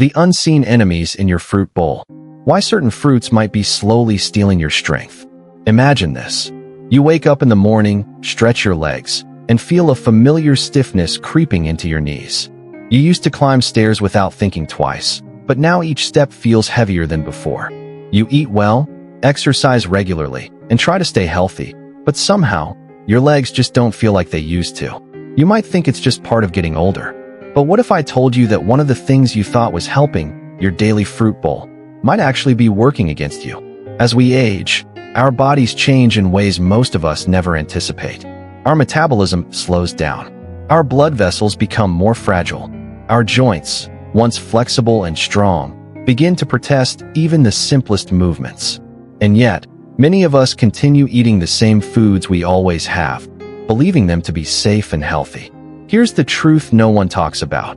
The unseen enemies in your fruit bowl. Why certain fruits might be slowly stealing your strength. Imagine this. You wake up in the morning, stretch your legs, and feel a familiar stiffness creeping into your knees. You used to climb stairs without thinking twice, but now each step feels heavier than before. You eat well, exercise regularly, and try to stay healthy, but somehow, your legs just don't feel like they used to. You might think it's just part of getting older. But what if I told you that one of the things you thought was helping, your daily fruit bowl, might actually be working against you? As we age, our bodies change in ways most of us never anticipate. Our metabolism slows down. Our blood vessels become more fragile. Our joints, once flexible and strong, begin to protest even the simplest movements. And yet, many of us continue eating the same foods we always have, believing them to be safe and healthy. Here's the truth no one talks about.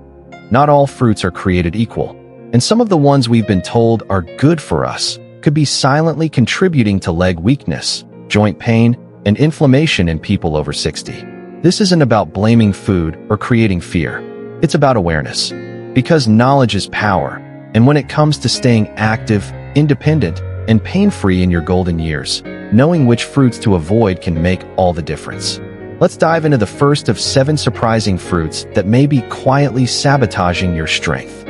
Not all fruits are created equal, and some of the ones we've been told are good for us could be silently contributing to leg weakness, joint pain, and inflammation in people over 60. This isn't about blaming food or creating fear. It's about awareness. Because knowledge is power, and when it comes to staying active, independent, and pain-free in your golden years, knowing which fruits to avoid can make all the difference. Let's dive into the first of 7 surprising fruits that may be quietly sabotaging your strength.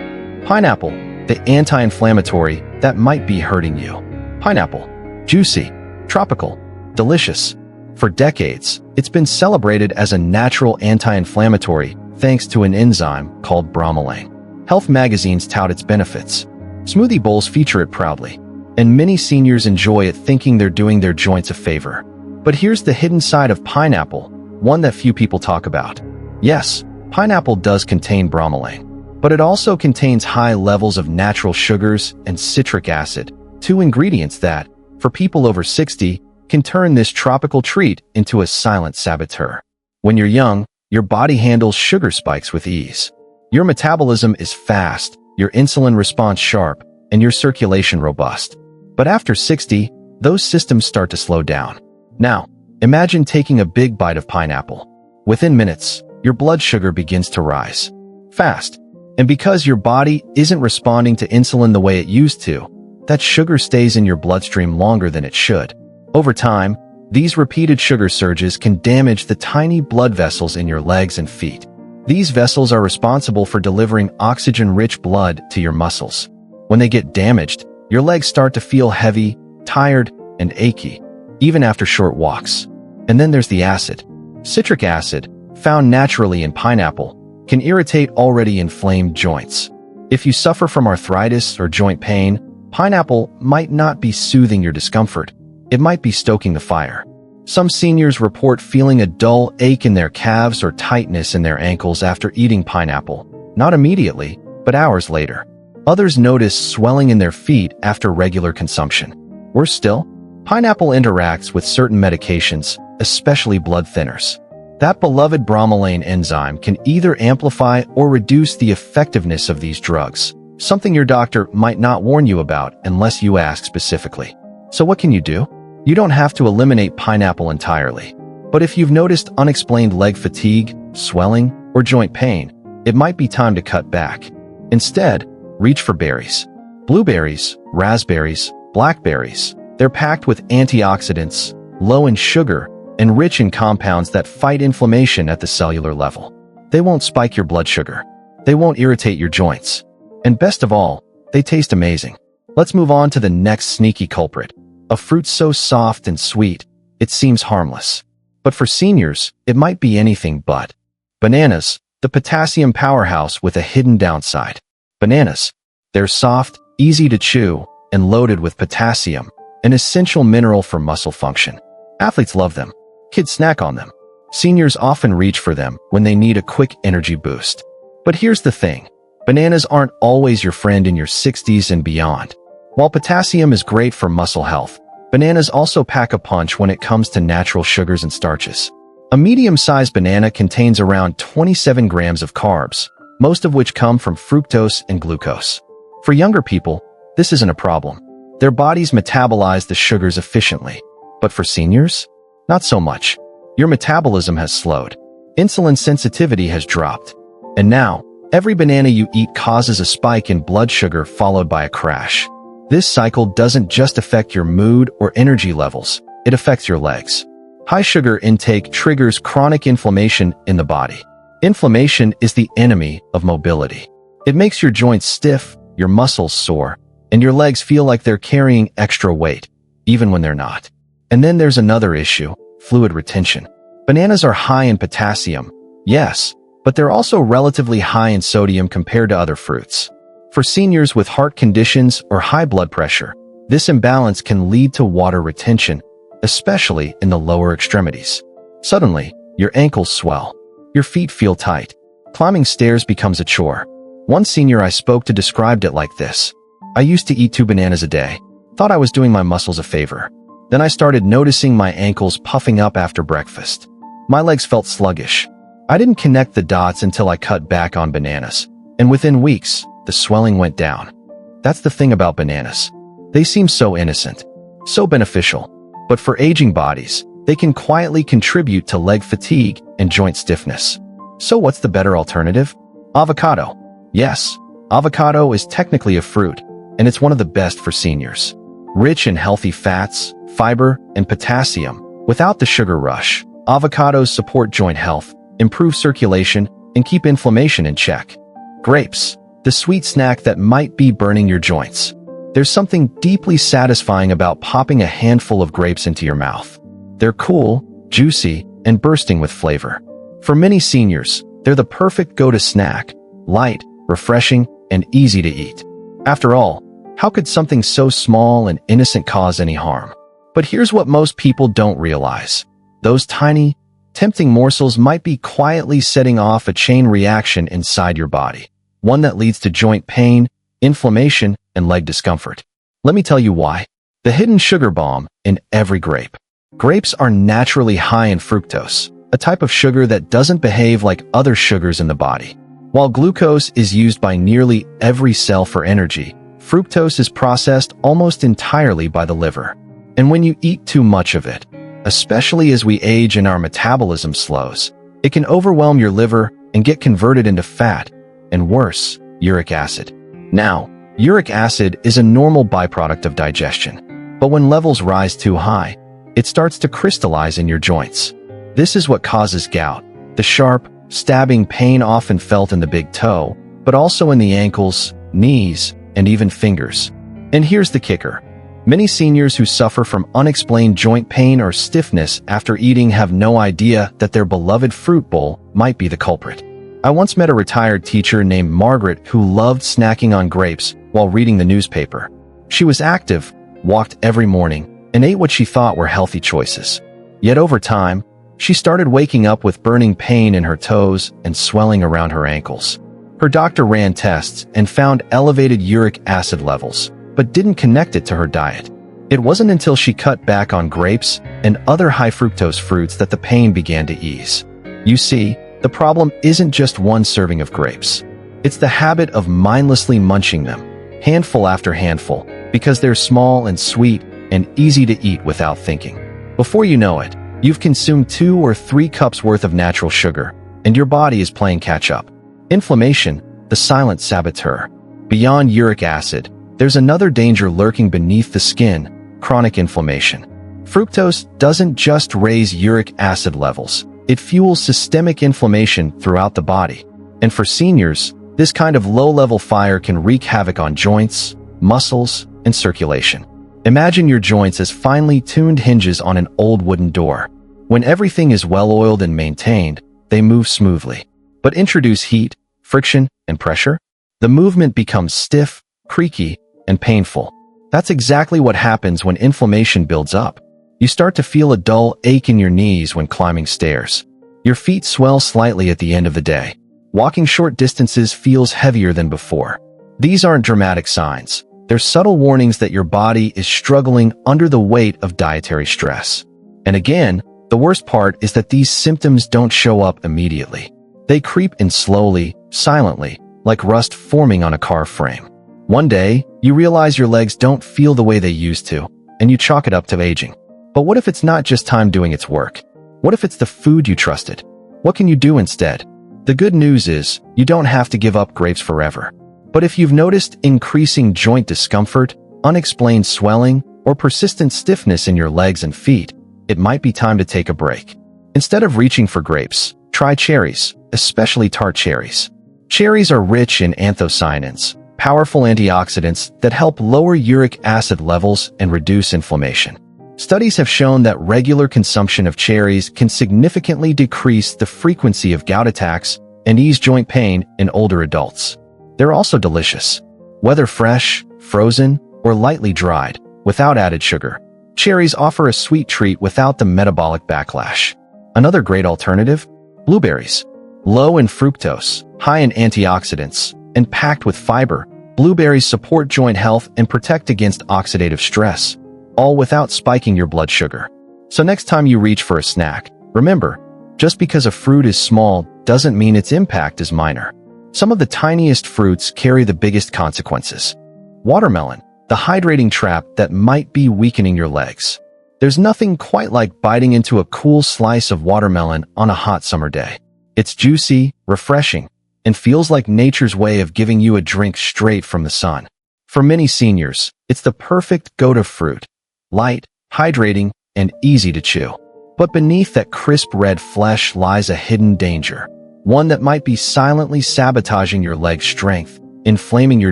Pineapple, the anti-inflammatory that might be hurting you. Pineapple, juicy, tropical, delicious. For decades, it's been celebrated as a natural anti-inflammatory thanks to an enzyme called bromelain. Health magazines tout its benefits. Smoothie bowls feature it proudly, and many seniors enjoy it thinking they're doing their joints a favor. But here's the hidden side of pineapple, one that few people talk about. Yes, pineapple does contain bromelain, but it also contains high levels of natural sugars and citric acid, 2 ingredients that, for people over 60, can turn this tropical treat into a silent saboteur. When you're young, your body handles sugar spikes with ease. Your metabolism is fast, your insulin response sharp, and your circulation robust. But after 60, those systems start to slow down. Now, imagine taking a big bite of pineapple. Within minutes, your blood sugar begins to rise. Fast. And because your body isn't responding to insulin the way it used to, that sugar stays in your bloodstream longer than it should. Over time, these repeated sugar surges can damage the tiny blood vessels in your legs and feet. These vessels are responsible for delivering oxygen-rich blood to your muscles. When they get damaged, your legs start to feel heavy, tired, and achy, even after short walks. And then there's the acid. Citric acid, found naturally in pineapple, can irritate already inflamed joints. If you suffer from arthritis or joint pain, pineapple might not be soothing your discomfort. It might be stoking the fire. Some seniors report feeling a dull ache in their calves or tightness in their ankles after eating pineapple, not immediately, but hours later. Others notice swelling in their feet after regular consumption. Worse still, pineapple interacts with certain medications, especially blood thinners. That beloved bromelain enzyme can either amplify or reduce the effectiveness of these drugs, something your doctor might not warn you about unless you ask specifically. So what can you do? You don't have to eliminate pineapple entirely. But if you've noticed unexplained leg fatigue, swelling, or joint pain, it might be time to cut back. Instead, reach for berries. Blueberries, raspberries, blackberries. They're packed with antioxidants, low in sugar, and rich in compounds that fight inflammation at the cellular level. They won't spike your blood sugar. They won't irritate your joints. And best of all, they taste amazing. Let's move on to the next sneaky culprit. A fruit so soft and sweet, it seems harmless. But for seniors, it might be anything but. Bananas, the potassium powerhouse with a hidden downside. Bananas. They're soft, easy to chew, and loaded with potassium, an essential mineral for muscle function. Athletes love them. Kids snack on them. Seniors often reach for them when they need a quick energy boost. But here's the thing. Bananas aren't always your friend in your 60s and beyond. While potassium is great for muscle health, bananas also pack a punch when it comes to natural sugars and starches. A medium-sized banana contains around 27 grams of carbs, most of which come from fructose and glucose. For younger people, this isn't a problem. Their bodies metabolize the sugars efficiently. But for seniors? Not so much. Your metabolism has slowed. Insulin sensitivity has dropped. And now, Every banana you eat causes a spike in blood sugar followed by a crash. This cycle doesn't just affect your mood or energy levels, it affects your legs. High sugar intake triggers chronic inflammation in the body. Inflammation is the enemy of mobility. It makes your joints stiff, your muscles sore, and your legs feel like they're carrying extra weight, even when they're not. And then there's another issue, fluid retention. Bananas are high in potassium, yes, but they're also relatively high in sodium compared to other fruits. For seniors with heart conditions or high blood pressure, this imbalance can lead to water retention, especially in the lower extremities. Suddenly, your ankles swell. Your feet feel tight. Climbing stairs becomes a chore. One senior I spoke to described it like this. I used to eat 2 bananas a day. Thought I was doing my muscles a favor. Then I started noticing my ankles puffing up after breakfast. My legs felt sluggish. I didn't connect the dots until I cut back on bananas. And within weeks, the swelling went down. That's the thing about bananas. They seem so innocent, so beneficial. But for aging bodies, they can quietly contribute to leg fatigue and joint stiffness. So what's the better alternative? Avocado. Yes, avocado is technically a fruit, and it's one of the best for seniors. Rich in healthy fats, fiber, and potassium. Without the sugar rush, avocados support joint health, improve circulation, and keep inflammation in check. Grapes. The sweet snack that might be burning your joints. There's something deeply satisfying about popping a handful of grapes into your mouth. They're cool, juicy, and bursting with flavor. For many seniors, they're the perfect go-to snack, light, refreshing, and easy to eat. After all, how could something so small and innocent cause any harm? But here's what most people don't realize. Those tiny, tempting morsels might be quietly setting off a chain reaction inside your body, one that leads to joint pain, inflammation, and leg discomfort. Let me tell you why. The hidden sugar bomb in every grape. Grapes are naturally high in fructose, a type of sugar that doesn't behave like other sugars in the body. While glucose is used by nearly every cell for energy, fructose is processed almost entirely by the liver. And when you eat too much of it, especially as we age and our metabolism slows, it can overwhelm your liver and get converted into fat, and worse, uric acid. Now, uric acid is a normal byproduct of digestion, but when levels rise too high, it starts to crystallize in your joints. This is what causes gout, the sharp, stabbing pain often felt in the big toe, but also in the ankles, knees, and even fingers. And here's the kicker. Many seniors who suffer from unexplained joint pain or stiffness after eating have no idea that their beloved fruit bowl might be the culprit. I once met a retired teacher named Margaret who loved snacking on grapes while reading the newspaper. She was active, walked every morning, and ate what she thought were healthy choices. Yet over time, she started waking up with burning pain in her toes and swelling around her ankles. Her doctor ran tests and found elevated uric acid levels, but didn't connect it to her diet. It wasn't until she cut back on grapes and other high fructose fruits that the pain began to ease. You see, the problem isn't just one serving of grapes. It's the habit of mindlessly munching them, handful after handful, because they're small and sweet and easy to eat without thinking. Before you know it, you've consumed 2 or 3 cups worth of natural sugar, and your body is playing catch-up. Inflammation, the silent saboteur. Beyond uric acid, there's another danger lurking beneath the skin, chronic inflammation. Fructose doesn't just raise uric acid levels, it fuels systemic inflammation throughout the body. And for seniors, this kind of low-level fire can wreak havoc on joints, muscles, and circulation. Imagine your joints as finely tuned hinges on an old wooden door. When everything is well-oiled and maintained, they move smoothly. But introduce heat, friction, and pressure, the movement becomes stiff, creaky, and painful. That's exactly what happens when inflammation builds up. You start to feel a dull ache in your knees when climbing stairs. Your feet swell slightly at the end of the day. Walking short distances feels heavier than before. These aren't dramatic signs. They're subtle warnings that your body is struggling under the weight of dietary stress. And again, the worst part is that these symptoms don't show up immediately. They creep in slowly, silently, like rust forming on a car frame. One day, you realize your legs don't feel the way they used to, and you chalk it up to aging. But what if it's not just time doing its work? What if it's the food you trusted? What can you do instead? The good news is, you don't have to give up grapes forever. But if you've noticed increasing joint discomfort, unexplained swelling, or persistent stiffness in your legs and feet, it might be time to take a break. Instead of reaching for grapes, try cherries, especially tart cherries. Cherries are rich in anthocyanins, powerful antioxidants that help lower uric acid levels and reduce inflammation. Studies have shown that regular consumption of cherries can significantly decrease the frequency of gout attacks and ease joint pain in older adults. They're also delicious. Whether fresh, frozen, or lightly dried, without added sugar, cherries offer a sweet treat without the metabolic backlash. Another great alternative? Blueberries. Low in fructose, high in antioxidants, and packed with fiber, blueberries support joint health and protect against oxidative stress, all without spiking your blood sugar. So next time you reach for a snack, remember, just because a fruit is small doesn't mean its impact is minor. Some of the tiniest fruits carry the biggest consequences. Watermelon, the hydrating trap that might be weakening your legs. There's nothing quite like biting into a cool slice of watermelon on a hot summer day. It's juicy, refreshing, and feels like nature's way of giving you a drink straight from the sun. For many seniors, it's the perfect go-to fruit. Light, hydrating, and easy to chew. But beneath that crisp red flesh lies a hidden danger. One that might be silently sabotaging your leg strength, inflaming your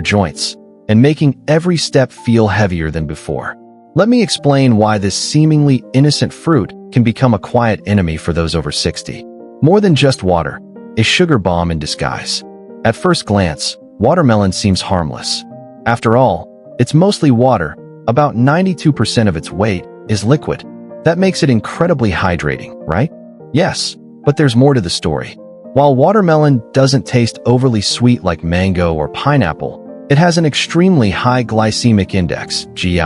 joints, and making every step feel heavier than before. Let me explain why this seemingly innocent fruit can become a quiet enemy for those over 60. More than just water, a sugar bomb in disguise. At first glance, watermelon seems harmless. After all, it's mostly water. About 92% of its weight is liquid. That makes it incredibly hydrating, right? Yes, but there's more to the story. While watermelon doesn't taste overly sweet like mango or pineapple, it has an extremely high glycemic index, GI,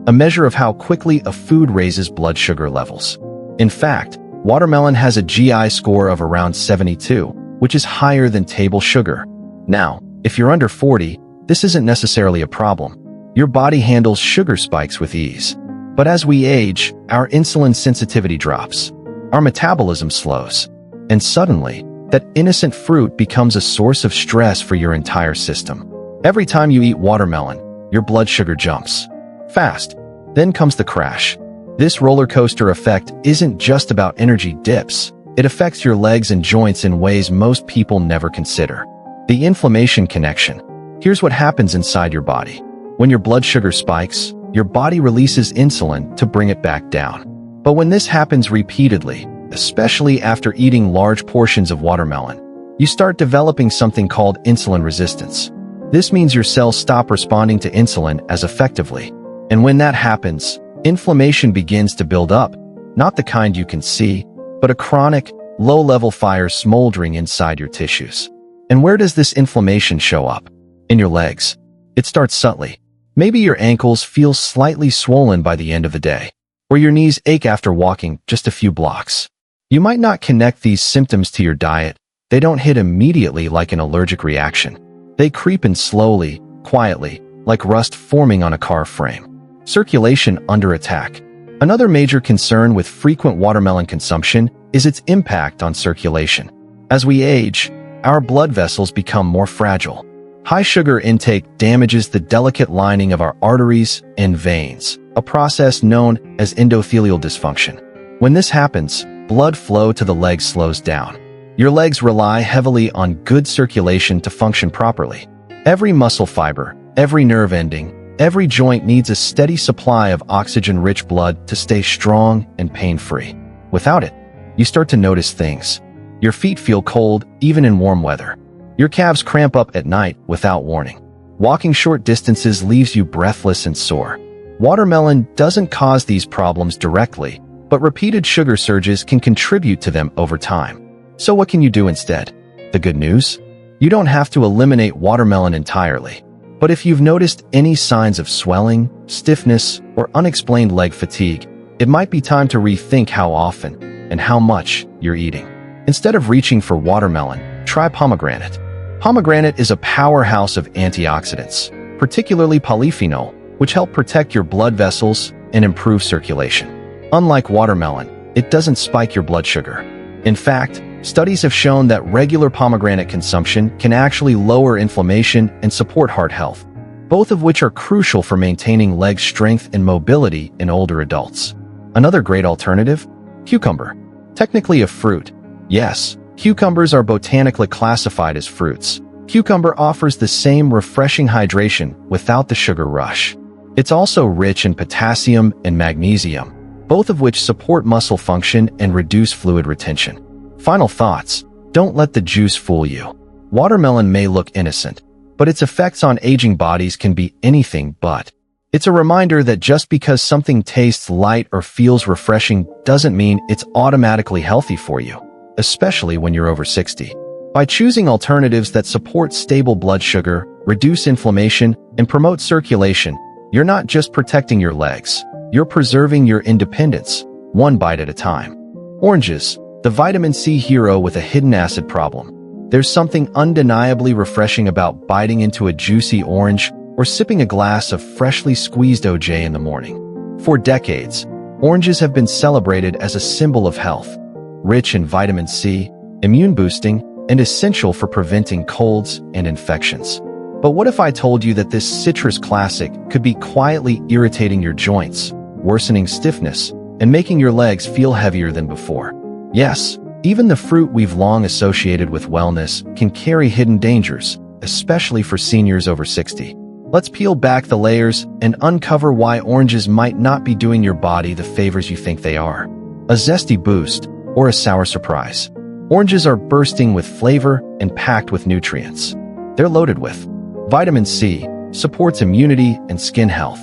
a measure of how quickly a food raises blood sugar levels. In fact, watermelon has a GI score of around 72, which is higher than table sugar. Now, if you're under 40, this isn't necessarily a problem. Your body handles sugar spikes with ease. But as we age, our insulin sensitivity drops. Our metabolism slows. And suddenly, that innocent fruit becomes a source of stress for your entire system. Every time you eat watermelon, your blood sugar jumps. Fast. Then comes the crash. This roller coaster effect isn't just about energy dips. It affects your legs and joints in ways most people never consider. The inflammation connection. Here's what happens inside your body. When your blood sugar spikes, your body releases insulin to bring it back down. But when this happens repeatedly, especially after eating large portions of watermelon, you start developing something called insulin resistance. This means your cells stop responding to insulin as effectively. And when that happens, inflammation begins to build up, not the kind you can see, but a chronic, low-level fire smoldering inside your tissues. And where does this inflammation show up? In your legs. It starts subtly. Maybe your ankles feel slightly swollen by the end of the day, or your knees ache after walking just a few blocks. You might not connect these symptoms to your diet. They don't hit immediately like an allergic reaction. They creep in slowly, quietly, like rust forming on a car frame. Circulation under attack. Another major concern with frequent watermelon consumption is its impact on circulation. As we age, our blood vessels become more fragile. High sugar intake damages the delicate lining of our arteries and veins, a process known as endothelial dysfunction. When this happens, blood flow to the legs slows down. Your legs rely heavily on good circulation to function properly. Every muscle fiber, every nerve ending, every joint needs a steady supply of oxygen-rich blood to stay strong and pain-free. Without it, you start to notice things. Your feet feel cold, even in warm weather. Your calves cramp up at night without warning. Walking short distances leaves you breathless and sore. Watermelon doesn't cause these problems directly, but repeated sugar surges can contribute to them over time. So what can you do instead? The good news? You don't have to eliminate watermelon entirely. But if you've noticed any signs of swelling, stiffness, or unexplained leg fatigue, it might be time to rethink how often and how much you're eating. Instead of reaching for watermelon, try pomegranate. Pomegranate is a powerhouse of antioxidants, particularly polyphenol, which help protect your blood vessels and improve circulation. Unlike watermelon, it doesn't spike your blood sugar. In fact, Studies have shown that regular pomegranate consumption can actually lower inflammation and support heart health, both of which are crucial for maintaining leg strength and mobility in older adults. Another great alternative? Cucumber. Technically a fruit. Yes, cucumbers are botanically classified as fruits. Cucumber offers the same refreshing hydration without the sugar rush. It's also rich in potassium and magnesium, both of which support muscle function and reduce fluid retention. Final thoughts: don't let the juice fool you. Watermelon may look innocent, but its effects on aging bodies can be anything but. It's a reminder that just because something tastes light or feels refreshing doesn't mean it's automatically healthy for you, especially when you're over 60. By choosing alternatives that support stable blood sugar, reduce inflammation, and promote circulation, you're not just protecting your legs, you're preserving your independence, one bite at a time. Oranges, the vitamin C hero with a hidden acid problem. There's something undeniably refreshing about biting into a juicy orange or sipping a glass of freshly squeezed OJ in the morning. For decades, oranges have been celebrated as a symbol of health, rich in vitamin C, immune-boosting, and essential for preventing colds and infections. But what if I told you that this citrus classic could be quietly irritating your joints, worsening stiffness, and making your legs feel heavier than before? Yes, even the fruit we've long associated with wellness can carry hidden dangers, especially for seniors over 60. Let's peel back the layers and uncover why oranges might not be doing your body the favors you think they are. A zesty boost or a sour surprise. Oranges are bursting with flavor and packed with nutrients. They're loaded with vitamin C, supports immunity and skin health.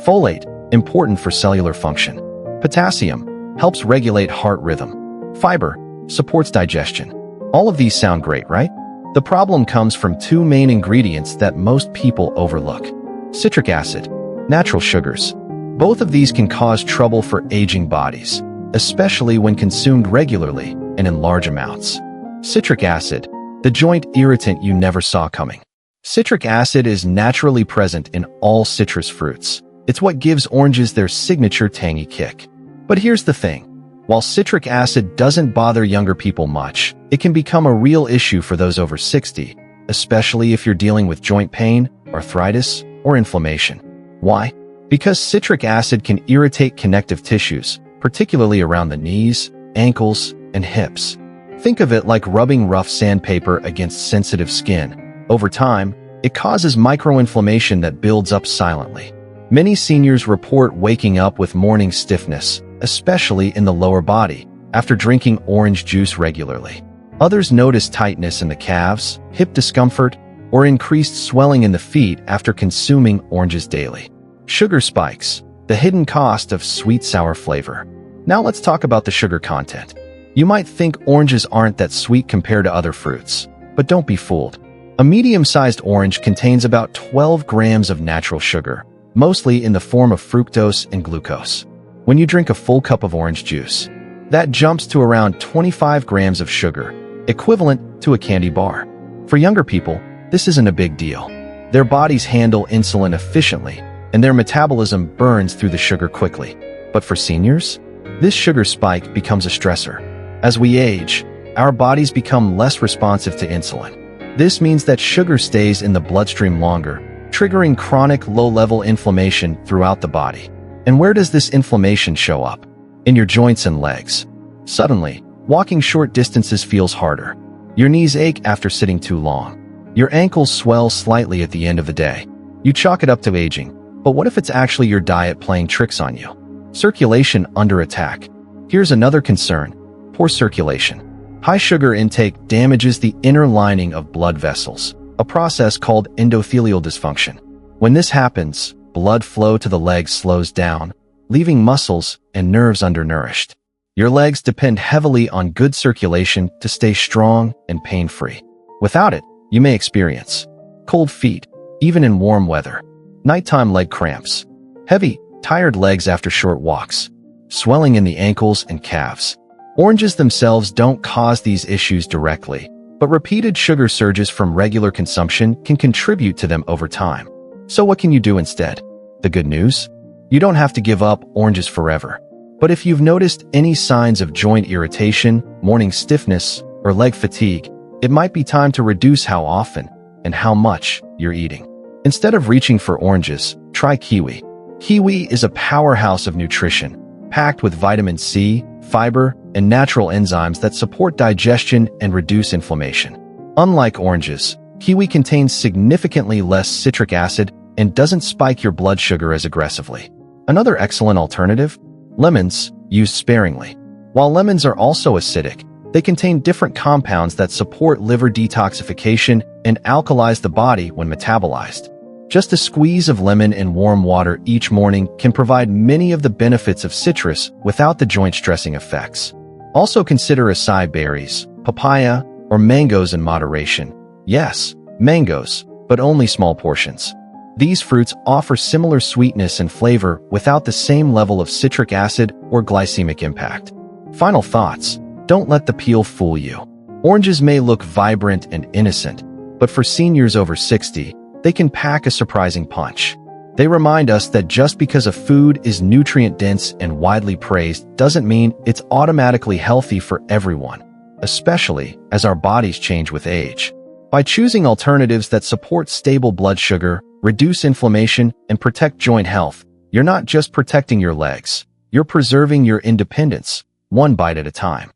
Folate, important for cellular function. Potassium, helps regulate heart rhythm. Fiber, supports digestion. All of these sound great, right? The problem comes from two main ingredients that most people overlook. Citric acid, natural sugars. Both of these can cause trouble for aging bodies, especially when consumed regularly and in large amounts. Citric acid, the joint irritant you never saw coming. Citric acid is naturally present in all citrus fruits. It's what gives oranges their signature tangy kick. But here's the thing. While citric acid doesn't bother younger people much, it can become a real issue for those over 60, especially if you're dealing with joint pain, arthritis, or inflammation. Why? Because citric acid can irritate connective tissues, particularly around the knees, ankles, and hips. Think of it like rubbing rough sandpaper against sensitive skin. Over time, it causes microinflammation that builds up silently. Many seniors report waking up with morning stiffness, especially in the lower body, after drinking orange juice regularly. Others notice tightness in the calves, hip discomfort, or increased swelling in the feet after consuming oranges daily. Sugar spikes, the hidden cost of sweet sour flavor. Now let's talk about the sugar content. You might think oranges aren't that sweet compared to other fruits, but don't be fooled. A medium-sized orange contains about 12 grams of natural sugar, mostly in the form of fructose and glucose. When you drink a full cup of orange juice, that jumps to around 25 grams of sugar, equivalent to a candy bar. For younger people, this isn't a big deal. Their bodies handle insulin efficiently, and their metabolism burns through the sugar quickly. But for seniors, this sugar spike becomes a stressor. As we age, our bodies become less responsive to insulin. This means that sugar stays in the bloodstream longer, triggering chronic low-level inflammation throughout the body. And where does this inflammation show up? In your joints and legs. Suddenly, walking short distances feels harder. Your knees ache after sitting too long. Your ankles swell slightly at the end of the day. You chalk it up to aging, but what if it's actually your diet playing tricks on you? Circulation under attack. Here's another concern: poor circulation. High sugar intake damages the inner lining of blood vessels, a process called endothelial dysfunction. When this happens, blood flow to the legs slows down, leaving muscles and nerves undernourished. Your legs depend heavily on good circulation to stay strong and pain-free. Without it, you may experience cold feet, even in warm weather, nighttime leg cramps, heavy, tired legs after short walks, swelling in the ankles and calves. Oranges themselves don't cause these issues directly, but repeated sugar surges from regular consumption can contribute to them over time. So what can you do instead? The good news? You don't have to give up oranges forever. But if you've noticed any signs of joint irritation, morning stiffness, or leg fatigue, it might be time to reduce how often and how much you're eating. Instead of reaching for oranges, try kiwi. Kiwi is a powerhouse of nutrition, packed with vitamin C, fiber, and natural enzymes that support digestion and reduce inflammation. Unlike oranges, kiwi contains significantly less citric acid and doesn't spike your blood sugar as aggressively. Another excellent alternative? Lemons, used sparingly. While lemons are also acidic, they contain different compounds that support liver detoxification and alkalize the body when metabolized. Just a squeeze of lemon in warm water each morning can provide many of the benefits of citrus without the joint-stressing effects. Also consider acai berries, papaya, or mangoes in moderation. Yes, mangoes, but only small portions. These fruits offer similar sweetness and flavor without the same level of citric acid or glycemic impact. Final thoughts: don't let the peel fool you. Oranges may look vibrant and innocent, but for seniors over 60, they can pack a surprising punch. They remind us that just because a food is nutrient-dense and widely praised doesn't mean it's automatically healthy for everyone, especially as our bodies change with age. By choosing alternatives that support stable blood sugar, reduce inflammation, and protect joint health, you're not just protecting your legs, you're preserving your independence, one bite at a time.